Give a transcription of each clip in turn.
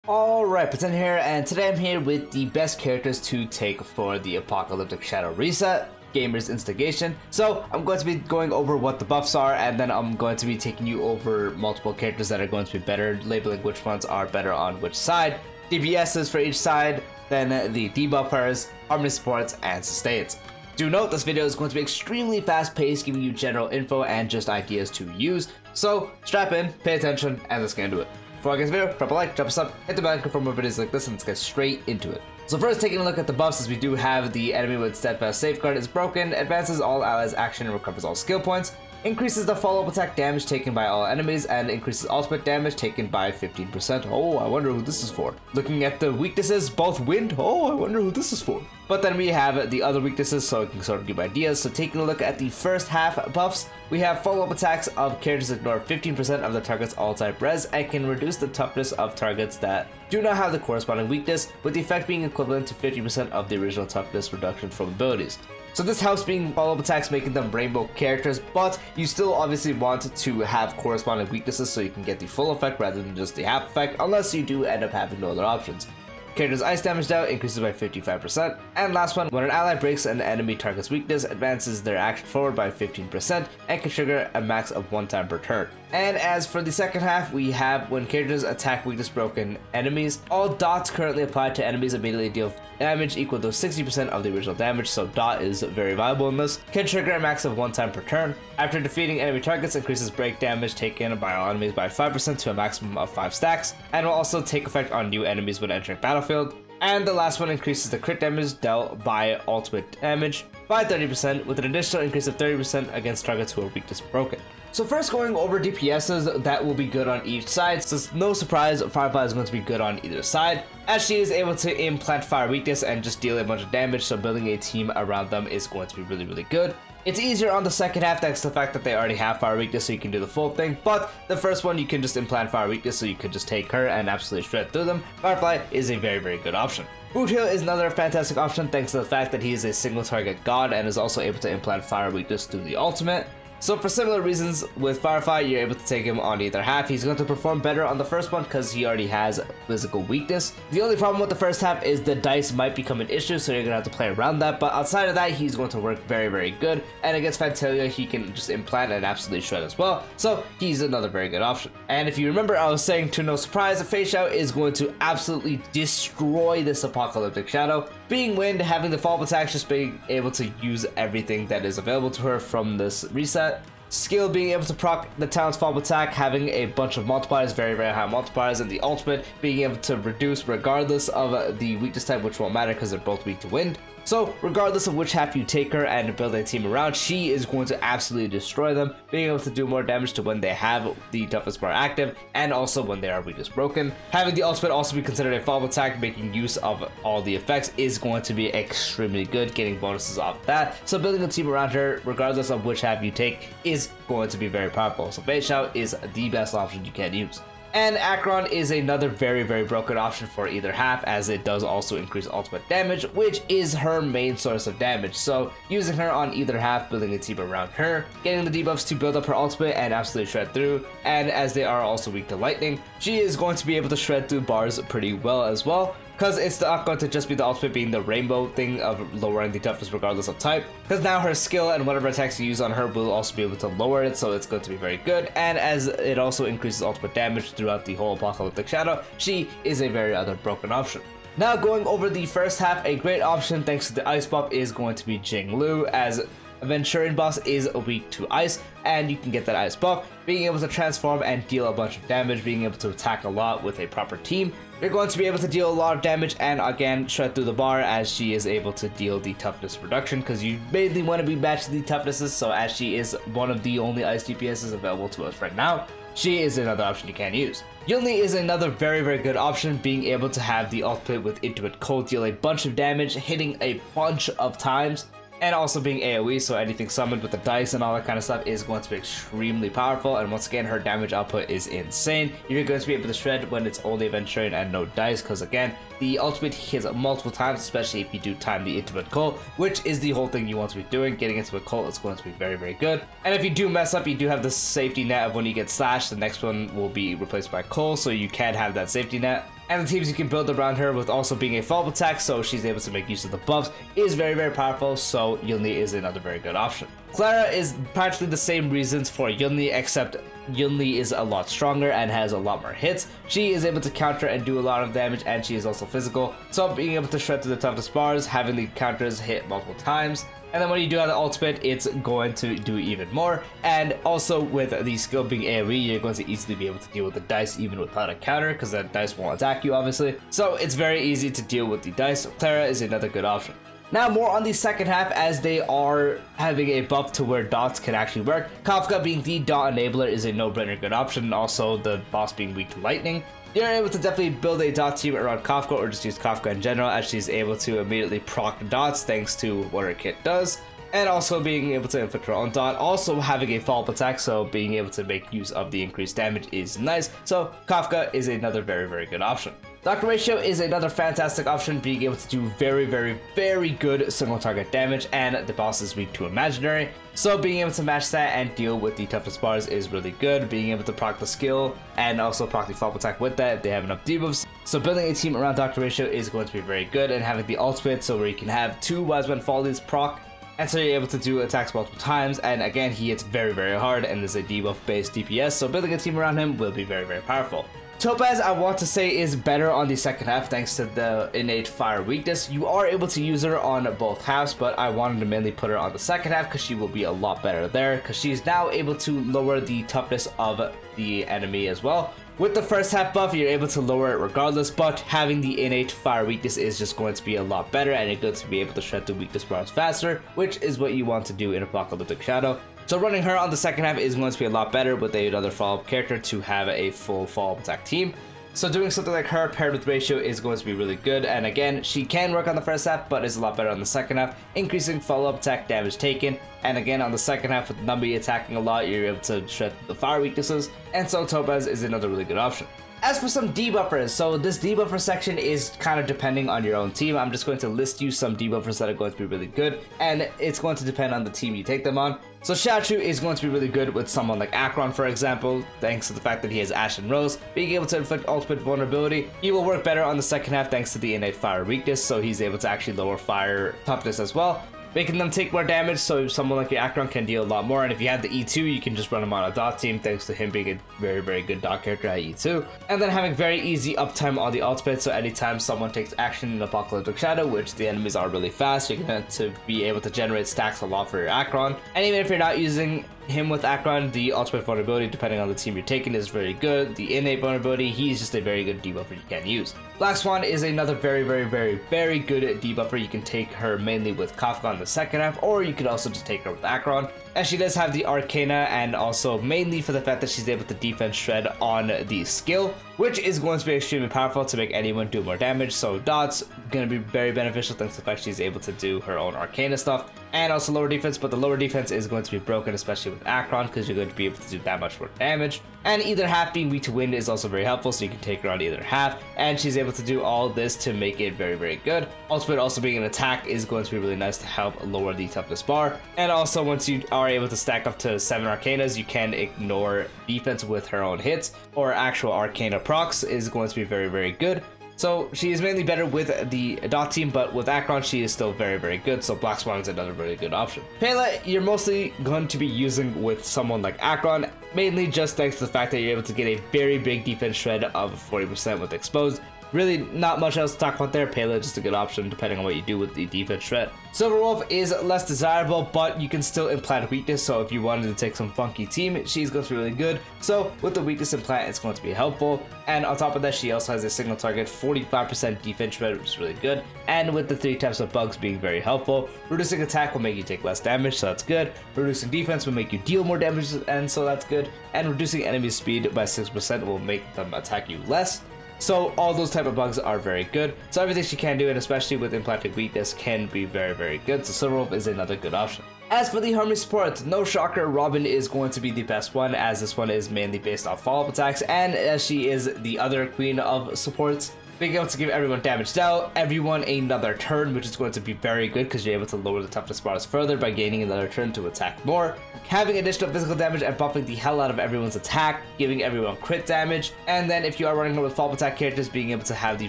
Alright, Pretend here, and today I'm here with the best characters to take for the Apocalyptic Shadow reset, Gamer's Instigation. So I'm going to be going over what the buffs are, and then I'm going to be taking you over multiple characters that are going to be better, labeling which ones are better on which side, DPSs for each side, then the debuffers, harmony supports, and sustains. Do note this video is going to be extremely fast paced, giving you general info and just ideas to use. So strap in, pay attention, and let's get into it. Before I get into the video, drop a like, drop a sub, hit the bell for more videos like this, and let's get straight into it. So first, taking a look at the buffs, as we do have the enemy with Steadfast Safeguard is broken, advances all allies' action and recovers all skill points, increases the follow-up attack damage taken by all enemies, and increases ultimate damage taken by 15%. Oh, I wonder who this is for. Looking at the weaknesses, both wind. Oh, I wonder who this is for. But then we have the other weaknesses, so you can sort of give ideas. So taking a look at the first half buffs, we have follow-up attacks of characters that ignore 15% of the target's all-type res and can reduce the toughness of targets that do not have the corresponding weakness, with the effect being equivalent to 50% of the original toughness reduction from abilities. So this helps being follow-up attacks, making them rainbow characters, but you still obviously want to have corresponding weaknesses so you can get the full effect rather than just the half effect, unless you do end up having no other options. Character's ice damage out increases by 55%, and last one, when an ally breaks an enemy target's weakness, advances their action forward by 15% and can trigger a max of 1 time per turn. And as for the second half, we have when characters attack weakness broken enemies, all dots currently applied to enemies immediately deal damage equal to 60% of the original damage, so dot is very valuable in this. Can trigger a max of 1 time per turn. After defeating enemy targets, increases break damage taken by all enemies by 5% to a maximum of 5 stacks, and will also take effect on new enemies when entering battlefield. And the last one increases the crit damage dealt by ultimate damage by 30%, with an additional increase of 30% against targets who are weakness broken. So first, going over DPSs that will be good on each side. So it's no surprise Firefly is going to be good on either side, as she is able to implant fire weakness and just deal a bunch of damage, so building a team around them is going to be really good. It's easier on the second half thanks to the fact that they already have fire weakness, so you can do the full thing, but the first one you can just implant fire weakness, so you could just take her and absolutely shred through them. Firefly is a very good option. Boot Heal is another fantastic option thanks to the fact that he is a single target god and is also able to implant fire weakness through the ultimate. So for similar reasons with Firefly, you're able to take him on either half. He's going to perform better on the first one because he already has physical weakness. The only problem with the first half is the dice might become an issue, so you're going to have to play around that. But outside of that, he's going to work very good. And against Feixiao, he can just implant and absolutely shred as well. So he's another very good option. And if you remember, I was saying to no surprise, Feixiao is going to absolutely destroy this Apocalyptic Shadow. Being wind, having the follow-up attacks, just being able to use everything that is available to her from this reset. Skill being able to proc the talent's follow-up attack, having a bunch of multipliers, very high multipliers, and the ultimate being able to reduce regardless of the weakness type, which won't matter because they're both weak to wind. So regardless of which half you take her and build a team around, she is going to absolutely destroy them, being able to do more damage to when they have the toughest bar active and also when they are weakness broken. Having the ultimate also be considered a follow-up attack, making use of all the effects, is going to be extremely good, getting bonuses off that. So building a team around her, regardless of which half you take, is going to be very powerful. So Feixiao is the best option you can use. And Acheron is another very broken option for either half, as it does also increase ultimate damage, which is her main source of damage. So using her on either half, building a team around her, getting the debuffs to build up her ultimate and absolutely shred through, and as they are also weak to lightning, she is going to be able to shred through bars pretty well as well. Because it's not going to just be the ultimate being the rainbow thing of lowering the toughness regardless of type. Because now her skill and whatever attacks you use on her will also be able to lower it, so it's going to be very good. And as it also increases ultimate damage throughout the whole Apocalyptic Shadow, she is a very other broken option. Now going over the first half, a great option thanks to the ice buff is going to be Jiaoqiu, as Aventurine boss is weak to ice, and you can get that ice buff, being able to transform and deal a bunch of damage, being able to attack a lot with a proper team. You're going to be able to deal a lot of damage and again shred through the bar, as she is able to deal the toughness reduction, because you mainly want to be matched the toughnesses, so as she is one of the only ice DPSs available to us right now, she is another option you can use. Yunli is another very good option, being able to have the ultimate with Intimate Cold deal a bunch of damage, hitting a bunch of times, and also being AoE, so anything summoned with the dice and all that kind of stuff is going to be extremely powerful. And once again, her damage output is insane. You're going to be able to shred when it's only Aventurine and no dice, because again, the ultimate hits multiple times, especially if you do time the Intimate Cult, which is the whole thing you want to be doing. Getting Intimate Cult is going to be very good. And if you do mess up, you do have the safety net of when you get slashed, the next one will be replaced by Cole, so you can have that safety net. And the teams you can build around her with also being a follow-up attack, so she's able to make use of the buffs, is very, very powerful, so Yunli is another very good option. Clara is practically the same reasons for Yunli, except Yunli is a lot stronger and has a lot more hits. She is able to counter and do a lot of damage, and she is also physical, so being able to shred through the toughest bars, having the counters hit multiple times, and then when you do have the ultimate, it's going to do even more. And also with the skill being AoE, you're going to easily be able to deal with the dice even without a counter, because that dice won't attack you, obviously. So it's very easy to deal with the dice. Clara is another good option. Now more on the second half, as they are having a buff to where dots can actually work. Kafka being the dot enabler is a no-brainer good option, and also the boss being weak to lightning. You're able to definitely build a dot team around Kafka, or just use Kafka in general, as she's able to immediately proc dots thanks to what her kit does. And also being able to inflict her own dot, also having a follow-up attack, so being able to make use of the increased damage is nice. So Kafka is another very, very good option. Dr. Ratio is another fantastic option, being able to do very, very, very good single target damage, and the boss is weak to imaginary. So being able to match that and deal with the toughest bars is really good. Being able to proc the skill and also proc the follow-up attack with that if they have enough debuffs. So building a team around Dr. Ratio is going to be very good, and having the ultimate so where you can have 2 Wise Men Follies proc, and so you're able to do attacks multiple times, and again he hits very, very hard and is a debuff based DPS, so building a team around him will be very, very powerful. Topaz, I want to say, is better on the second half thanks to the innate fire weakness. You are able to use her on both halves, but I wanted to mainly put her on the second half because she will be a lot better there, because she's now able to lower the toughness of the enemy as well. With the first half buff, you're able to lower it regardless, but having the innate fire weakness is just going to be a lot better, and you're going to be able to shred through weakness bars faster, which is what you want to do in Apocalyptic Shadow. So running her on the second half is going to be a lot better with another follow-up character to have a full follow-up attack team. So doing something like her paired with Ratio is going to be really good, and again, she can work on the first half, but is a lot better on the second half, increasing follow-up attack damage taken. And again, on the second half with Numby attacking a lot, you're able to shred the fire weaknesses, and so Topaz is another really good option. As for some debuffers, so this debuffer section is kind of depending on your own team. I'm just going to list you some debuffers that are going to be really good, and it's going to depend on the team you take them on. So Jiaoqiu is going to be really good with someone like Acheron, for example, thanks to the fact that he has Ash and Rose. Being able to inflict ultimate vulnerability, he will work better on the second half thanks to the innate fire weakness, so he's able to actually lower fire toughness as well, making them take more damage, so someone like your Acheron can deal a lot more. And if you have the E2, you can just run him on a dot team thanks to him being a very, very good dot character at E2. And then having very easy uptime on the ultimate, so anytime someone takes action in Apocalyptic Shadow, which the enemies are really fast, you're going to be able to generate stacks a lot for your Acheron. And even if you're not using him with Acheron, the ultimate vulnerability, depending on the team you're taking, is very good. The innate vulnerability, he's just a very good debuffer you can use. Black Swan is another very, very, very, very good debuffer. You can take her mainly with Kafka on the second half, or you could also just take her with Acheron. And she does have the Arcana, and also mainly for the fact that she's able to defense shred on the skill, which is going to be extremely powerful to make anyone do more damage. So Dot's going to be very beneficial thanks to the fact she's able to do her own Arcana stuff, and also lower defense, but the lower defense is going to be broken, especially with Acheron, because you're going to be able to do that much more damage. And either half being weak to wind is also very helpful, so you can take her on either half, and she's able to do all this to make it very, very good. Ultimate also being an attack is going to be really nice to help lower the toughness bar. And also once you are able to stack up to 7 Arcanas, you can ignore defense with her own hits, or actual Arcana procs is going to be very, very good. So she is mainly better with the dot team, but with Acheron she is still very, very good, so Black Swan is another really good option. Pela, you're mostly going to be using with someone like Acheron, mainly just thanks to the fact that you're able to get a very big defense shred of 40% with Exposed. Really not much else to talk about there. Pela just a good option depending on what you do with the defense shred. Silver Wolf is less desirable, but you can still implant weakness, so if you wanted to take some funky team, she's going to be really good. So with the weakness implant, it's going to be helpful. And on top of that, she also has a single target 45% defense shred, which is really good. And with the 3 types of bugs being very helpful, reducing attack will make you take less damage, so that's good. Reducing defense will make you deal more damage, and so that's good. And reducing enemy speed by 6% will make them attack you less. So all those type of bugs are very good. So everything she can do, and especially with implanted weakness, can be very, very good. So Silver Wolf is another good option. As for the Hermes support, no shocker, Robin is going to be the best one, as this one is mainly based on follow-up attacks, and as she is the other queen of supports. being able to give everyone damage dealt, everyone another turn, which is going to be very good because you're able to lower the toughness bars further by gaining another turn to attack more, having additional physical damage and buffing the hell out of everyone's attack, giving everyone crit damage, and then if you are running with follow-up attack characters, being able to have the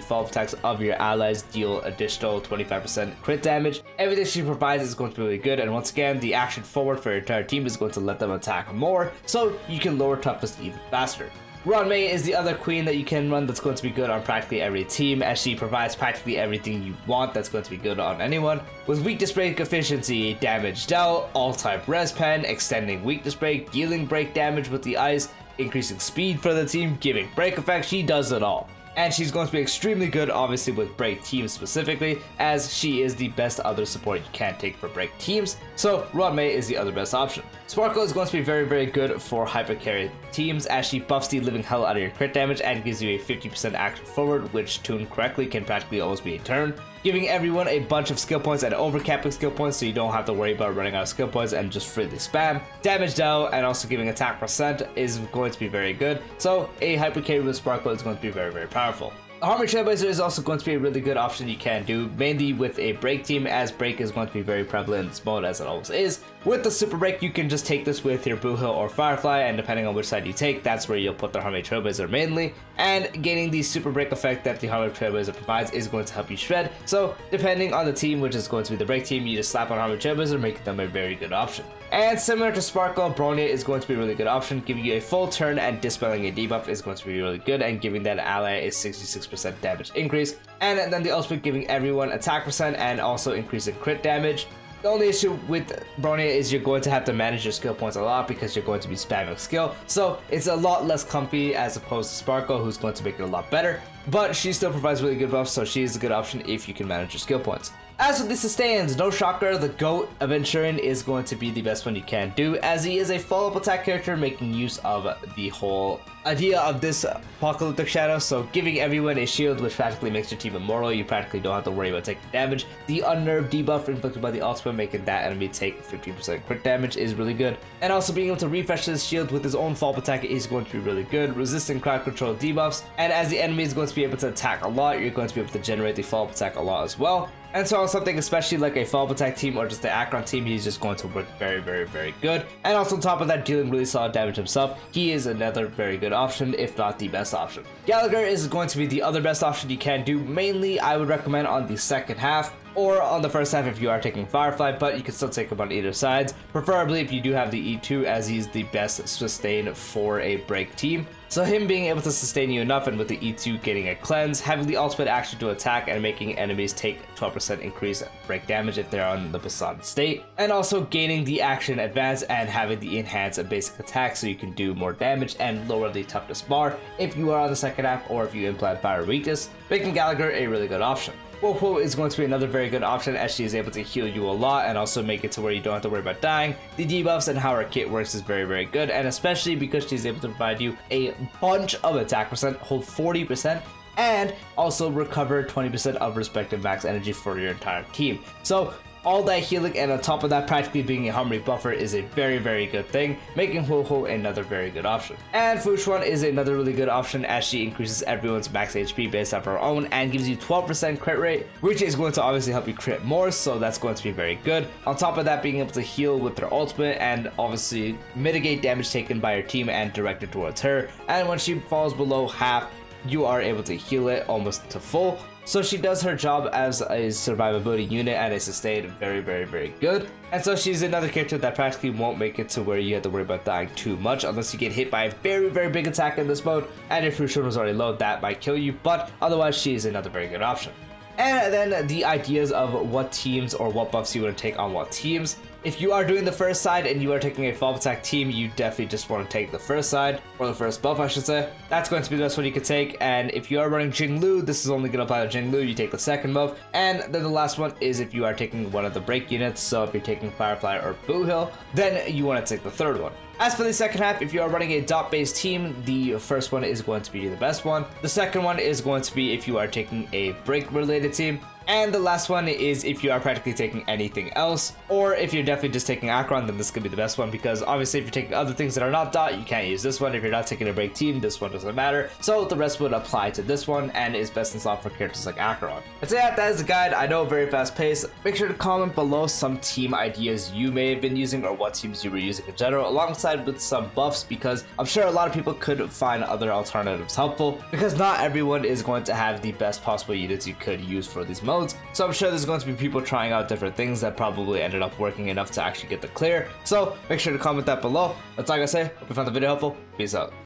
follow-up attacks of your allies deal additional 25% crit damage. Everything she provides is going to be really good, and once again, the action forward for your entire team is going to let them attack more, so you can lower toughness even faster. Ranmei is the other queen that you can run that's going to be good on practically every team, as she provides practically everything you want that's going to be good on anyone. With weakness break efficiency, damage dealt, all-type res pen, extending weakness break, dealing break damage with the ice, increasing speed for the team, giving break effect, she does it all. And she's going to be extremely good, obviously, with break teams specifically, as she is the best other support you can take for break teams. So Ranmei is the other best option. Sparkle is going to be very, very good for hyper carry teams, as she buffs the living hell out of your crit damage and gives you a 50% action forward, which tuned correctly can practically always be a turn, giving everyone a bunch of skill points and overcapping skill points, so you don't have to worry about running out of skill points and just freely spam. Damage dealt and also giving attack percent is going to be very good, so a hyper carry with Sparkle is going to be very, very powerful. Harmony Trailblazer is also going to be a really good option you can do, mainly with a break team, as break is going to be very prevalent in this mode, as it always is. With the super break, you can just take this with your Boo Hill or Firefly, and depending on which side you take, that's where you'll put the Harmony Trailblazer mainly. And gaining the super break effect that the Harmony Trailblazer provides is going to help you shred, so depending on the team, which is going to be the break team, you just slap on Harmony Trailblazer, making them a very good option. And similar to Sparkle, Bronya is going to be a really good option. Giving you a full turn and dispelling a debuff is going to be really good, and giving that ally a 66% damage increase. And then the ultimate giving everyone attack percent and also increasing crit damage. The only issue with Bronya is you're going to have to manage your skill points a lot because you're going to be spamming skill, so it's a lot less comfy as opposed to Sparkle, who's going to make it a lot better. But she still provides really good buffs, so she is a good option if you can manage your skill points. As with the sustains, no shocker, the GOAT Aventurine is going to be the best one you can do, as he is a follow-up attack character making use of the whole idea of this Apocalyptic Shadow, so giving everyone a shield which practically makes your team immortal. You practically don't have to worry about taking damage. The unnerved debuff inflicted by the ultimate, making that enemy take 15% crit damage, is really good. And also being able to refresh his shield with his own follow-up attack is going to be really good, resisting crowd control debuffs, and as the enemy is going to be able to attack a lot, you're going to be able to generate the follow-up attack a lot as well. And so on something especially like a follow-up attack team or just the Acheron team, he's just going to work very, very, very good. And also on top of that, dealing really solid damage himself, he is another very good option, if not the best option. Gallagher is going to be the other best option you can do. Mainly, I would recommend on the second half, or on the first half if you are taking Firefly, but you can still take him on either sides, preferably if you do have the E2, as he's the best sustain for a break team. So him being able to sustain you enough, and with the E2 getting a cleanse, having the ultimate action to attack and making enemies take 12% increase break damage if they're on the Basan state, and also gaining the action advance and having the enhanced basic attack so you can do more damage and lower the toughness bar if you are on the second half or if you implant fire weakness, making Gallagher a really good option. Wopo is going to be another very good option, as she is able to heal you a lot and also make it to where you don't have to worry about dying. The debuffs and how her kit works is very, very good, and especially because she's able to provide you a bunch of attack percent, hold 40%, and also recover 20% of respective max energy for your entire team. So all that healing, and on top of that practically being a harmony buffer, is a very, very good thing, making Ho-Ho another very good option. And Fushuan is another really good option, as she increases everyone's max HP based off her own and gives you 12% crit rate, which is going to obviously help you crit more, so that's going to be very good. On top of that, being able to heal with her ultimate and obviously mitigate damage taken by her team and direct it towards her, and when she falls below half, you are able to heal it almost to full. So she does her job as a survivability unit and a sustain very, very, very good. And so she's another character that practically won't make it to where you have to worry about dying too much unless you get hit by a very, very big attack in this mode. And if Fushuan was already low, that might kill you, but otherwise she is another very good option. And then the ideas of what teams or what buffs you want to take on what teams. If you are doing the first side and you are taking a follow-up attack team, you definitely just want to take the first side, or the first buff I should say. That's going to be the best one you can take, and if you are running Jinglu, this is only going to apply to Jinglu, you take the second buff. And then the last one is if you are taking one of the break units, so if you're taking Firefly or Boo Hill, then you want to take the third one. As for the second half, if you are running a dot-based team, the first one is going to be the best one. The second one is going to be if you are taking a break-related team. And the last one is if you are practically taking anything else, or if you're definitely just taking Acheron, then this could be the best one, because obviously if you're taking other things that are not dot, you can't use this one. If you're not taking a break team, this one doesn't matter. So the rest would apply to this one and is best installed for characters like Acheron. But so yeah, that is the guide. I know, very fast paced. Make sure to comment below some team ideas you may have been using or what teams you were using in general, alongside with some buffs, because I'm sure a lot of people could find other alternatives helpful, because not everyone is going to have the best possible units you could use for these modes. So I'm sure there's going to be people trying out different things that probably ended up working enough to actually get the clear. So make sure to comment that below. That's all I gotta say. Hope you found the video helpful. Peace out.